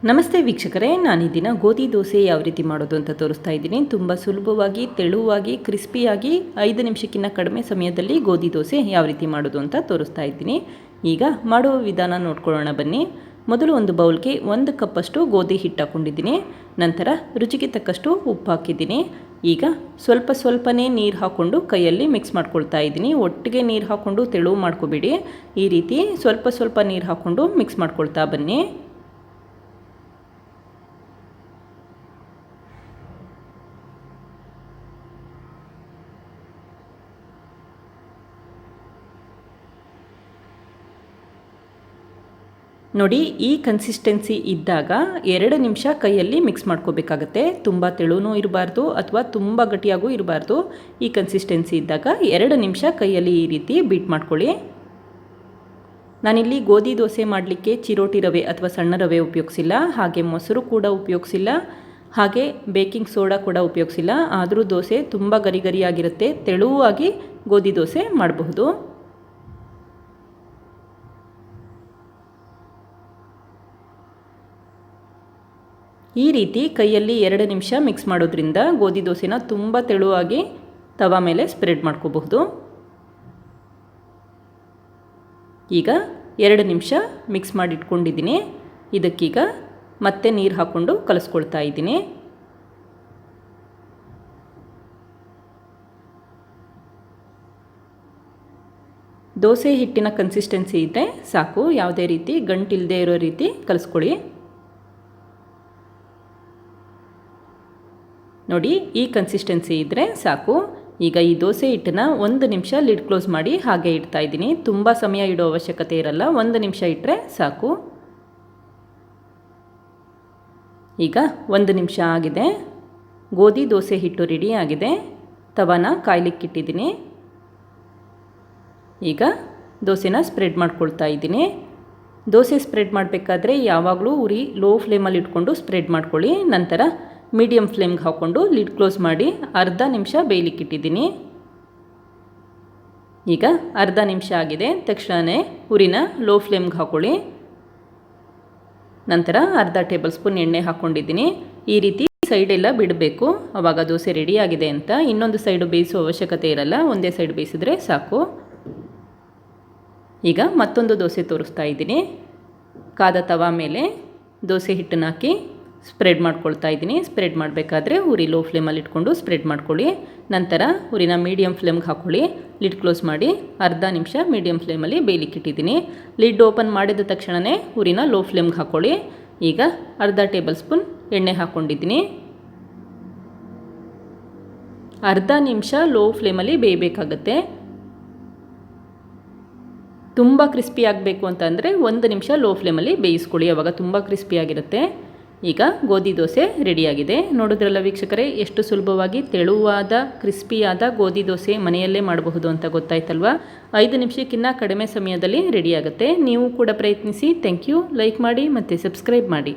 ನಮಸ್ತೆ ವೀಕ್ಷಕರೇ, ನಾನು ಈ ದಿನ ಗೋಧಿ ದೋಸೆ ಯಾವ ರೀತಿ ಮಾಡೋದು ಅಂತ ತೋರಿಸ್ತಾ ಇದ್ದೀನಿ. ತುಂಬ ಸುಲಭವಾಗಿ, ತೆಳುವಾಗಿ, ಕ್ರಿಸ್ಪಿಯಾಗಿ 5 ನಿಮಿಷಕ್ಕಿಂತ ಕಡಿಮೆ ಸಮಯದಲ್ಲಿ ಗೋಧಿ ದೋಸೆ ಯಾವ ರೀತಿ ಮಾಡೋದು ಅಂತ ತೋರಿಸ್ತಾ ಇದ್ದೀನಿ. ಈಗ ಮಾಡುವ ವಿಧಾನ ನೋಡ್ಕೊಳ್ಳೋಣ ಬನ್ನಿ. ಮೊದಲು ಒಂದು ಬೌಲ್ಗೆ 1 ಕಪ್ಪಷ್ಟು ಗೋಧಿ ಹಿಟ್ಟು ಹಾಕ್ಕೊಂಡಿದ್ದೀನಿ. ನಂತರ ರುಚಿಗೆ ತಕ್ಕಷ್ಟು ಉಪ್ಪು ಹಾಕಿದ್ದೀನಿ. ಈಗ ಸ್ವಲ್ಪನೇ ನೀರು ಹಾಕ್ಕೊಂಡು ಕೈಯಲ್ಲಿ ಮಿಕ್ಸ್ ಮಾಡ್ಕೊಳ್ತಾ ಇದ್ದೀನಿ. ಒಟ್ಟಿಗೆ ನೀರು ಹಾಕ್ಕೊಂಡು ತೆಳು ಮಾಡ್ಕೋಬೇಡಿ. ಈ ರೀತಿ ಸ್ವಲ್ಪ ನೀರು ಹಾಕ್ಕೊಂಡು ಮಿಕ್ಸ್ ಮಾಡ್ಕೊಳ್ತಾ ಬನ್ನಿ. ನೋಡಿ, ಈ ಕನ್ಸಿಸ್ಟೆನ್ಸಿ ಇದ್ದಾಗ 2 ನಿಮಿಷ ಕೈಯಲ್ಲಿ ಮಿಕ್ಸ್ ಮಾಡ್ಕೋಬೇಕಾಗತ್ತೆ. ತುಂಬ ತೆಳುನೂ ಇರಬಾರ್ದು ಅಥವಾ ತುಂಬ ಗಟ್ಟಿಯಾಗೂ ಇರಬಾರ್ದು. ಈ ಕನ್ಸಿಸ್ಟೆನ್ಸಿ ಇದ್ದಾಗ 2 ನಿಮಿಷ ಕೈಯಲ್ಲಿ ಈ ರೀತಿ ಬೀಟ್ ಮಾಡ್ಕೊಳ್ಳಿ. ನಾನಿಲ್ಲಿ ಗೋಧಿ ದೋಸೆ ಮಾಡಲಿಕ್ಕೆ ಚಿರೋಟಿ ರವೆ ಅಥವಾ ಸಣ್ಣ ರವೆ ಉಪಯೋಗಿಸಿಲ್ಲ, ಹಾಗೆ ಮೊಸರು ಕೂಡ ಉಪಯೋಗಿಸಿಲ್ಲ, ಹಾಗೆ ಬೇಕಿಂಗ್ ಸೋಡಾ ಕೂಡ ಉಪಯೋಗಿಸಿಲ್ಲ. ಆದರೂ ದೋಸೆ ತುಂಬ ಗರಿಯಾಗಿರುತ್ತೆ. ತೆಳುವಾಗಿ ಗೋಧಿ ದೋಸೆ ಮಾಡಬಹುದು. ಈ ರೀತಿ ಕೈಯಲ್ಲಿ 2 ನಿಮಿಷ ಮಿಕ್ಸ್ ಮಾಡೋದ್ರಿಂದ ಗೋಧಿ ದೋಸೆನ ತುಂಬ ತೆಳುವಾಗಿ ತವಾ ಮೇಲೆ ಸ್ಪ್ರೆಡ್ ಮಾಡ್ಕೋಬಹುದು. ಈಗ 2 ನಿಮಿಷ ಮಿಕ್ಸ್ ಮಾಡಿ ಇಟ್ಕೊಂಡಿದ್ದೀನಿ. ಇದಕ್ಕೀಗ ಮತ್ತೆ ನೀರು ಹಾಕ್ಕೊಂಡು ಕಲಿಸ್ಕೊಳ್ತಾ ಇದ್ದೀನಿ. ದೋಸೆ ಹಿಟ್ಟಿನ ಕನ್ಸಿಸ್ಟೆನ್ಸಿ ಇದ್ದರೆ ಸಾಕು, ಯಾವುದೇ ರೀತಿ ಗಂಟಿಲ್ಲದೆ ಇರೋ ರೀತಿ ಕಲಿಸ್ಕೊಳ್ಳಿ. ನೋಡಿ, ಈ ಕನ್ಸಿಸ್ಟೆನ್ಸಿ ಇದ್ದರೆ ಸಾಕು. ಈಗ ಈ ದೋಸೆ ಹಿಟ್ಟನ್ನ 1 ನಿಮಿಷ ಲಿಡ್ ಕ್ಲೋಸ್ ಮಾಡಿ ಹಾಗೆ ಇಡ್ತಾ ಇದ್ದೀನಿ. ತುಂಬ ಸಮಯ ಇಡೋ ಅವಶ್ಯಕತೆ ಇರಲ್ಲ, 1 ನಿಮಿಷ ಇಟ್ಟರೆ ಸಾಕು. ಈಗ 1 ನಿಮಿಷ ಆಗಿದೆ. ಗೋಧಿ ದೋಸೆ ಹಿಟ್ಟು ರೆಡಿ ಆಗಿದೆ. ತವಾನ ಕಾಯ್ಲಿಕ್ಕಿಟ್ಟಿದ್ದೀನಿ. ಈಗ ದೋಸೆನ ಸ್ಪ್ರೆಡ್ ಮಾಡ್ಕೊಳ್ತಾ ಇದ್ದೀನಿ. ದೋಸೆ ಸ್ಪ್ರೆಡ್ ಮಾಡಬೇಕಾದ್ರೆ ಯಾವಾಗಲೂ ಉರಿ ಲೋ ಫ್ಲೇಮಲ್ಲಿ ಇಟ್ಕೊಂಡು ಸ್ಪ್ರೆಡ್ ಮಾಡ್ಕೊಳ್ಳಿ. ನಂತರ ಮೀಡಿಯಮ್ ಫ್ಲೇಮ್ಗೆ ಹಾಕ್ಕೊಂಡು ಲಿಡ್ ಕ್ಲೋಸ್ ಮಾಡಿ ಅರ್ಧ ನಿಮಿಷ ಬೇಯಲಿಕ್ಕಿಟ್ಟಿದ್ದೀನಿ. ಈಗ ಅರ್ಧ ನಿಮಿಷ ಆಗಿದೆ. ತಕ್ಷಣವೇ ಉರಿನ ಲೋ ಫ್ಲೇಮ್ಗೆ ಹಾಕ್ಕೊಳ್ಳಿ. ನಂತರ ಅರ್ಧ ಟೇಬಲ್ ಸ್ಪೂನ್ ಎಣ್ಣೆ ಹಾಕ್ಕೊಂಡಿದ್ದೀನಿ. ಈ ರೀತಿ ಸೈಡೆಲ್ಲ ಬಿಡಬೇಕು, ಆವಾಗ ದೋಸೆ ರೆಡಿ ಆಗಿದೆ ಅಂತ. ಇನ್ನೊಂದು ಸೈಡು ಬೇಯಿಸೋ ಅವಶ್ಯಕತೆ ಇರಲ್ಲ, ಒಂದೇ ಸೈಡ್ ಬೇಯಿಸಿದ್ರೆ ಸಾಕು. ಈಗ ಮತ್ತೊಂದು ದೋಸೆ ತೋರಿಸ್ತಾ ಇದ್ದೀನಿ. ಕಾದ ತವಾ ಮೇಲೆ ದೋಸೆ ಹಿಟ್ಟನ್ನು ಹಾಕಿ ಸ್ಪ್ರೆಡ್ ಮಾಡ್ಕೊಳ್ತಾ ಇದ್ದೀನಿ. ಸ್ಪ್ರೆಡ್ ಮಾಡಬೇಕಾದ್ರೆ ಉರಿ ಲೋ ಫ್ಲೇಮಲ್ಲಿ ಇಟ್ಕೊಂಡು ಸ್ಪ್ರೆಡ್ ಮಾಡ್ಕೊಳ್ಳಿ. ನಂತರ ಉರಿನ ಮೀಡಿಯಮ್ ಫ್ಲೇಮ್ಗೆ ಹಾಕ್ಕೊಳ್ಳಿ. ಲಿಡ್ ಕ್ಲೋಸ್ ಮಾಡಿ ಅರ್ಧ ನಿಮಿಷ ಮೀಡಿಯಮ್ ಫ್ಲೇಮಲ್ಲಿ ಬೇಯಲಿಕ್ಕಿಟ್ಟಿದ್ದೀನಿ. ಲಿಡ್ ಓಪನ್ ಮಾಡಿದ ತಕ್ಷಣವೇ ಉರಿನ ಲೋ ಫ್ಲೇಮ್ಗೆ ಹಾಕ್ಕೊಳ್ಳಿ. ಈಗ ಅರ್ಧ ಟೇಬಲ್ ಸ್ಪೂನ್ ಎಣ್ಣೆ ಹಾಕ್ಕೊಂಡಿದ್ದೀನಿ. ಅರ್ಧ ನಿಮಿಷ ಲೋ ಫ್ಲೇಮಲ್ಲಿ ಬೇಯಬೇಕಾಗತ್ತೆ. ತುಂಬ ಕ್ರಿಸ್ಪಿ ಆಗಬೇಕು ಅಂತಂದರೆ 1 ನಿಮಿಷ ಲೋ ಫ್ಲೇಮಲ್ಲಿ ಬೇಯಿಸ್ಕೊಳ್ಳಿ, ಆವಾಗ ತುಂಬ ಕ್ರಿಸ್ಪಿಯಾಗಿರುತ್ತೆ. ಈಗ ಗೋಧಿ ದೋಸೆ ರೆಡಿಯಾಗಿದೆ. ನೋಡಿದ್ರಲ್ಲ ವೀಕ್ಷಕರೇ, ಎಷ್ಟು ಸುಲಭವಾಗಿ ತೆಳುವಾದ ಕ್ರಿಸ್ಪಿಯಾದ ಗೋಧಿ ದೋಸೆ ಮನೆಯಲ್ಲೇ ಮಾಡಬಹುದು ಅಂತ ಗೊತ್ತಾಯ್ತಲ್ವಾ. 5 ನಿಮಿಷಕ್ಕಿಂತ ಕಡಿಮೆ ಸಮಯದಲ್ಲಿ ರೆಡಿಯಾಗುತ್ತೆ. ನೀವು ಕೂಡ ಪ್ರಯತ್ನಿಸಿ. Thank you. ಲೈಕ್ ಮಾಡಿ ಮತ್ತು ಸಬ್ಸ್ಕ್ರೈಬ್ ಮಾಡಿ.